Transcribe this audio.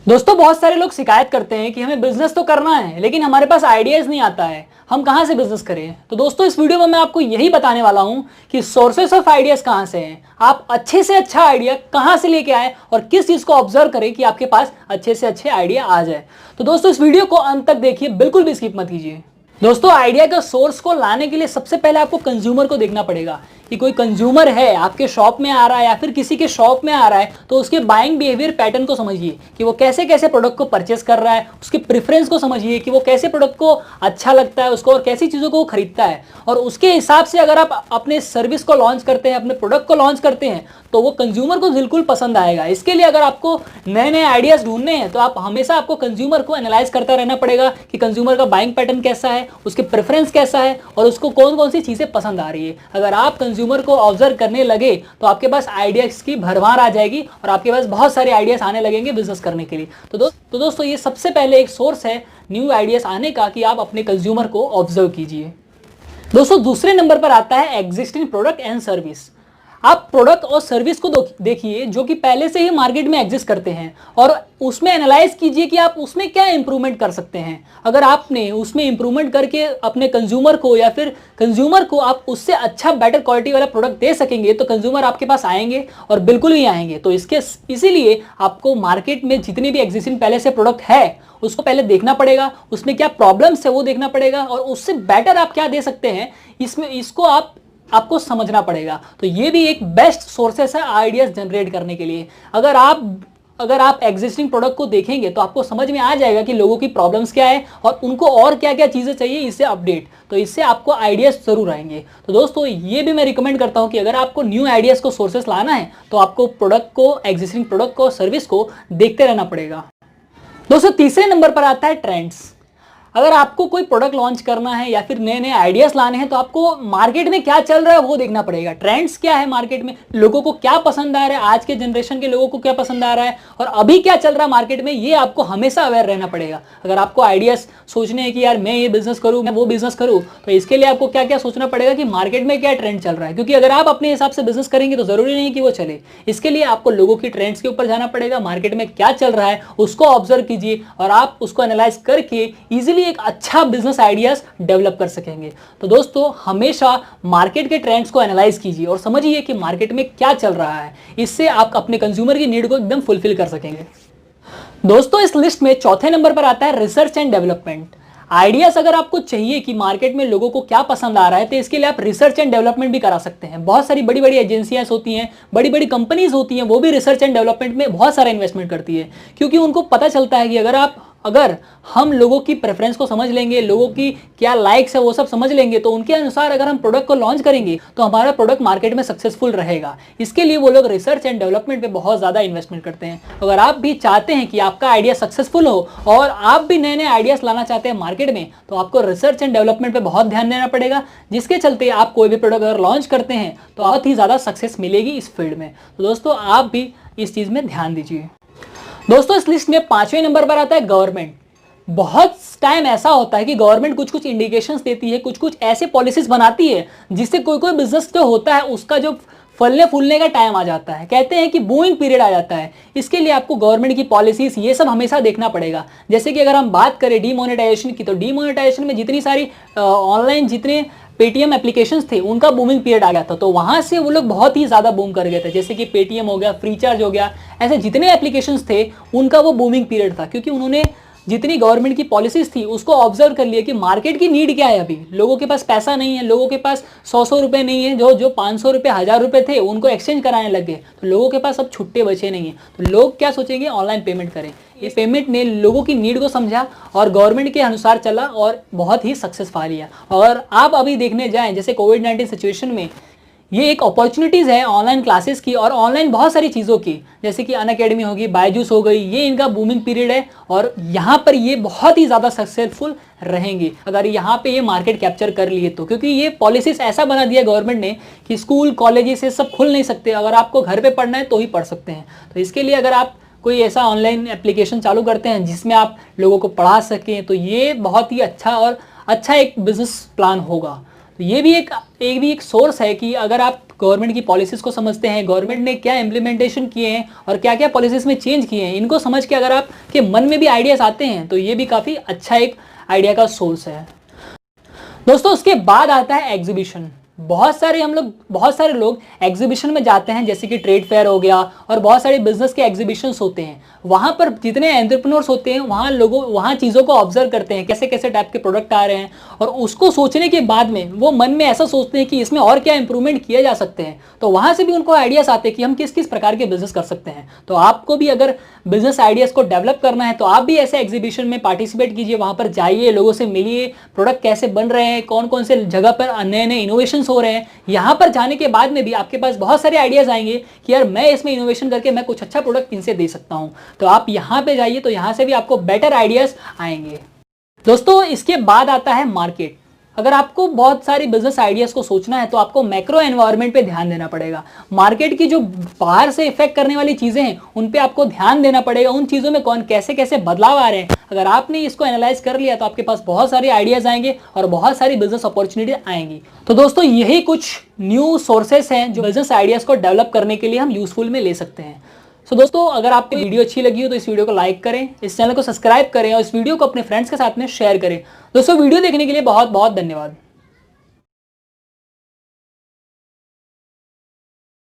दोस्तों बहुत सारे लोग शिकायत करते हैं कि हमें बिजनेस तो करना है लेकिन हमारे पास आइडियाज नहीं आता है, हम कहां से बिजनेस करें। तो दोस्तों इस वीडियो में मैं आपको यही बताने वाला हूं कि सोर्सेस ऑफ आइडियाज कहां से हैं, आप अच्छे से अच्छा आइडिया कहां से लेके आए और किस चीज को ऑब्जर्व करें कि आपके पास अच्छे से अच्छे आइडिया आ जाए। तो दोस्तों इस वीडियो को अंत तक देखिए, बिल्कुल भी स्किप मत कीजिए। दोस्तों आइडिया का सोर्स को लाने के लिए सबसे पहले आपको कंज्यूमर को देखना पड़ेगा कि कोई कंज्यूमर है आपके शॉप में आ रहा है या फिर किसी के शॉप में आ रहा है, तो उसके बाइंग बिहेवियर पैटर्न को समझिए कि वो कैसे कैसे प्रोडक्ट को परचेस कर रहा है, उसके प्रेफरेंस को समझिए कि वो कैसे प्रोडक्ट को अच्छा लगता है उसको और कैसी चीज़ों को वो खरीदता है। और उसके हिसाब से अगर आप अपने सर्विस को लॉन्च करते हैं, अपने प्रोडक्ट को लॉन्च करते हैं, तो वो कंज्यूमर को बिल्कुल पसंद आएगा। इसके लिए अगर आपको नए नए आइडियाज ढूंढने हैं तो आप हमेशा आपको कंज्यूमर को एनालाइज करता रहना पड़ेगा कि कंज्यूमर का बाइंग पैटर्न कैसा है, उसके प्रेफरेंस कैसा है और उसको कौन कौन सी चीज़ें पसंद आ रही है। अगर आप कंज्यूमर को ऑब्जर्व करने लगे तो आपके पास आइडियाज की भरमार आ जाएगी और आपके पास बहुत सारे आइडियाज आने लगेंगे बिजनेस करने के लिए। तो दोस्तों ये सबसे पहले एक सोर्स है न्यू आइडियाज आने का कि आप अपने कंज्यूमर को ऑब्जर्व कीजिए। दोस्तों दूसरे नंबर पर आता है एग्जिस्टिंग प्रोडक्ट एंड सर्विस। आप प्रोडक्ट और सर्विस को देखिए जो कि पहले से ही मार्केट में एग्जिस्ट करते हैं और उसमें एनालाइज कीजिए कि आप उसमें क्या इंप्रूवमेंट कर सकते हैं। अगर आपने उसमें इंप्रूवमेंट करके अपने कंज्यूमर को या फिर कंज्यूमर को आप उससे अच्छा बेटर क्वालिटी वाला प्रोडक्ट दे सकेंगे तो कंज्यूमर आपके पास आएंगे और बिल्कुल ही आएंगे। तो इसीलिए आपको मार्केट में जितने भी एग्जिस्टिंग पहले से प्रोडक्ट है उसको पहले देखना पड़ेगा, उसमें क्या प्रॉब्लम्स है वो देखना पड़ेगा और उससे बेटर आप क्या दे सकते हैं इसको आपको समझना पड़ेगा। तो ये भी एक बेस्ट सोर्सेस है आइडियाज जनरेट करने के लिए। अगर आप एग्जिस्टिंग प्रोडक्ट को देखेंगे तो आपको समझ में आ जाएगा कि लोगों की प्रॉब्लम्स क्या है और उनको और क्या क्या चीज़ें चाहिए इससे अपडेट, तो इससे आपको आइडियाज जरूर आएंगे। तो दोस्तों ये भी मैं रिकमेंड करता हूं कि अगर आपको न्यू आइडियाज को सोर्सेस लाना है तो आपको प्रोडक्ट को, एग्जिस्टिंग प्रोडक्ट को, सर्विस को देखते रहना पड़ेगा। दोस्तों तीसरे नंबर पर आता है ट्रेंड्स। अगर आपको कोई प्रोडक्ट लॉन्च करना है या फिर नए नए आइडियाज लाने हैं तो आपको मार्केट में क्या चल रहा है वो देखना पड़ेगा। ट्रेंड्स क्या है मार्केट में, लोगों को क्या पसंद आ रहा है, आज के जनरेशन के लोगों को क्या पसंद आ रहा है और अभी क्या चल रहा है मार्केट में, ये आपको हमेशा अवेयर रहना पड़ेगा। अगर आपको आइडियाज सोचने हैं कि यार मैं ये बिजनेस करूँ, मैं वो बिजनेस करूँ, तो इसके लिए आपको क्या क्या सोचना पड़ेगा कि मार्केट में क्या ट्रेंड चल रहा है। क्योंकि अगर आप अपने हिसाब से बिजनेस करेंगे तो जरूरी नहीं कि वो चले। इसके लिए आपको लोगों की ट्रेंड्स के ऊपर जाना पड़ेगा, मार्केट में क्या चल रहा है उसको ऑब्जर्व कीजिए और आप उसको एनालाइज करके इजीली एक अच्छा बिजनेस आइडियाज डेवलप कर सकेंगे। तो दोस्तों हमेशा मार्केट के ट्रेंड्स को एनालाइज कीजिए और समझिए कि मार्केट में क्या चल रहा है, इससे आप अपने कंज्यूमर की नीड को एकदम फुलफिल कर सकेंगे। दोस्तों इस लिस्ट में चौथे नंबर पर आता है रिसर्च एंड डेवलपमेंट। आइडियाज अगर आपको चाहिए कि मार्केट में लोगों को क्या पसंद आ रहा है तो इसके लिए आप रिसर्च एंड डेवलपमेंट भी करा सकते हैं। बहुत सारी बड़ी बड़ी एजेंसियां होती हैं, बड़ी बड़ी कंपनीज होती हैं, वो भी रिसर्च एंड डेवलपमेंट में बहुत सारा इन्वेस्टमेंट करती है। क्योंकि उनको पता चलता है कि अगर हम लोगों की प्रेफरेंस को समझ लेंगे, लोगों की क्या लाइक्स है वो सब समझ लेंगे, तो उनके अनुसार अगर हम प्रोडक्ट को लॉन्च करेंगे तो हमारा प्रोडक्ट मार्केट में सक्सेसफुल रहेगा। इसके लिए वो लोग रिसर्च एंड डेवलपमेंट पे बहुत ज़्यादा इन्वेस्टमेंट करते हैं। अगर आप भी चाहते हैं कि आपका आइडिया सक्सेसफुल हो और आप भी नए नए आइडियाज लाना चाहते हैं मार्केट में, तो आपको रिसर्च एंड डेवलपमेंट पे बहुत ध्यान देना पड़ेगा, जिसके चलते आप कोई भी प्रोडक्ट अगर लॉन्च करते हैं तो बहुत ही ज़्यादा सक्सेस मिलेगी इस फील्ड में। तो दोस्तों आप भी इस चीज़ में ध्यान दीजिए। दोस्तों इस लिस्ट में पांचवें नंबर पर आता है गवर्नमेंट। बहुत टाइम ऐसा होता है कि गवर्नमेंट कुछ कुछ इंडिकेशंस देती है, कुछ कुछ ऐसे पॉलिसीज बनाती है जिससे कोई कोई बिजनेस जो होता है उसका जो फलने फूलने का टाइम आ जाता है, कहते हैं कि बूइंग पीरियड आ जाता है। इसके लिए आपको गवर्नमेंट की पॉलिसीज ये सब हमेशा देखना पड़ेगा। जैसे कि अगर हम बात करें डीमोनेटाइजेशन की, तो डीमोनेटाइजेशन में जितनी सारी ऑनलाइन जितने पेटीएम एप्लीकेशंस थे उनका बूमिंग पीरियड आ गया था, तो वहां से वो लोग बहुत ही ज़्यादा बूम कर गए थे। जैसे कि पेटीएम हो गया, फ्रीचार्ज हो गया, ऐसे जितने एप्लीकेशंस थे उनका वो बूमिंग पीरियड था, क्योंकि उन्होंने जितनी गवर्नमेंट की पॉलिसीज थी उसको ऑब्जर्व कर लिया कि मार्केट की नीड क्या है। अभी लोगों के पास पैसा नहीं है, लोगों के पास 100 रुपये नहीं है, जो 500 रुपये, 1000 रुपये थे उनको एक्सचेंज कराने लग गए, तो लोगों के पास अब छुट्टे बचे नहीं हैं। तो लोग क्या सोचेंगे, ऑनलाइन पेमेंट करें। ये पेमेंट ने लोगों की नीड को समझा और गवर्नमेंट के अनुसार चला और बहुत ही सक्सेस पा लिया। और आप अभी देखने जाएँ जैसे कोविड-19 सिचुएशन में ये एक अपॉर्चुनिटीज़ है ऑनलाइन क्लासेस की और ऑनलाइन बहुत सारी चीज़ों की, जैसे कि अनअकैडमी होगी, बायजूस हो गई, ये इनका बूमिंग पीरियड है और यहाँ पर ये बहुत ही ज़्यादा सक्सेसफुल रहेंगे अगर यहाँ पे ये मार्केट कैप्चर कर लिए तो। क्योंकि ये पॉलिसीज ऐसा बना दिया गवर्नमेंट ने कि स्कूल कॉलेजेस से सब खुल नहीं सकते, अगर आपको घर पर पढ़ना है तो ही पढ़ सकते हैं। तो इसके लिए अगर आप कोई ऐसा ऑनलाइन एप्लीकेशन चालू करते हैं जिसमें आप लोगों को पढ़ा सकें तो ये बहुत ही अच्छा और अच्छा एक बिजनेस प्लान होगा। तो ये भी एक सोर्स है कि अगर आप गवर्नमेंट की पॉलिसीज़ को समझते हैं, गवर्नमेंट ने क्या इम्प्लीमेंटेशन किए हैं और क्या क्या पॉलिसीज़ में चेंज किए हैं, इनको समझ के अगर आपके मन में भी आइडियाज़ आते हैं तो ये भी काफ़ी अच्छा एक आइडिया का सोर्स है। दोस्तों उसके बाद आता है एग्जीबिशन। बहुत सारे लोग एग्जीबिशन में जाते हैं, जैसे कि ट्रेड फेयर हो गया और बहुत सारे बिजनेस के एग्जीबिशंस होते हैं। वहाँ पर जितने एंटरप्रेन्योर्स होते हैं वहाँ चीज़ों को ऑब्जर्व करते हैं, कैसे कैसे टाइप के प्रोडक्ट आ रहे हैं, और उसको सोचने के बाद में वो मन में ऐसा सोचते हैं कि इसमें और क्या इंप्रूवमेंट किए जा सकते हैं। तो वहाँ से भी उनको आइडियाज़ आते हैं कि हम किस किस प्रकार के बिजनेस कर सकते हैं। तो आपको भी अगर बिजनेस आइडियाज़ को डेवलप करना है तो आप भी ऐसे एग्जीबिशन में पार्टिसिपेट कीजिए, वहाँ पर जाइए, लोगों से मिलिए, प्रोडक्ट कैसे बन रहे हैं, कौन कौन से जगह पर नए नए इनोवेशन हो रहे हैं। यहाँ पर जाने के बाद में भी आपके पास बहुत सारे आइडियाज आएंगे कि यार मैं इसमें इनोवेशन करके मैं कुछ अच्छा प्रोडक्ट इनसे दे सकता हूँ। तो आप यहाँ पे जाइए, तो यहाँ से भी आपको बेटर आइडियाज आएंगे। दोस्तों इसके बाद आता है मार्केट। अगर आपको बहुत सारी बिजनेस आइडियाज को सोचना है तो आपको मैक्रो एनवायरनमेंट पे ध्यान देना पड़ेगा। मार्केट की जो बाहर से इफेक्ट करने वाली चीजें हैं उन पे आपको ध्यान देना पड़ेगा, उन चीजों में कौन कैसे कैसे बदलाव आ रहे हैं। अगर आपने इसको एनालाइज कर लिया तो आपके पास बहुत सारे आइडियाज आएंगे और बहुत सारी बिजनेस अपॉर्चुनिटी आएंगी। तो दोस्तों यही कुछ न्यू सोर्सेस हैं जो बिजनेस आइडियाज को डेवलप करने के लिए हम यूजफुल में ले सकते हैं। सो दोस्तों अगर आपको वीडियो अच्छी लगी हो तो इस वीडियो को लाइक करें, इस चैनल को सब्सक्राइब करें और इस वीडियो को अपने फ्रेंड्स के साथ में शेयर करें। दोस्तों वीडियो देखने के लिए बहुत बहुत धन्यवाद।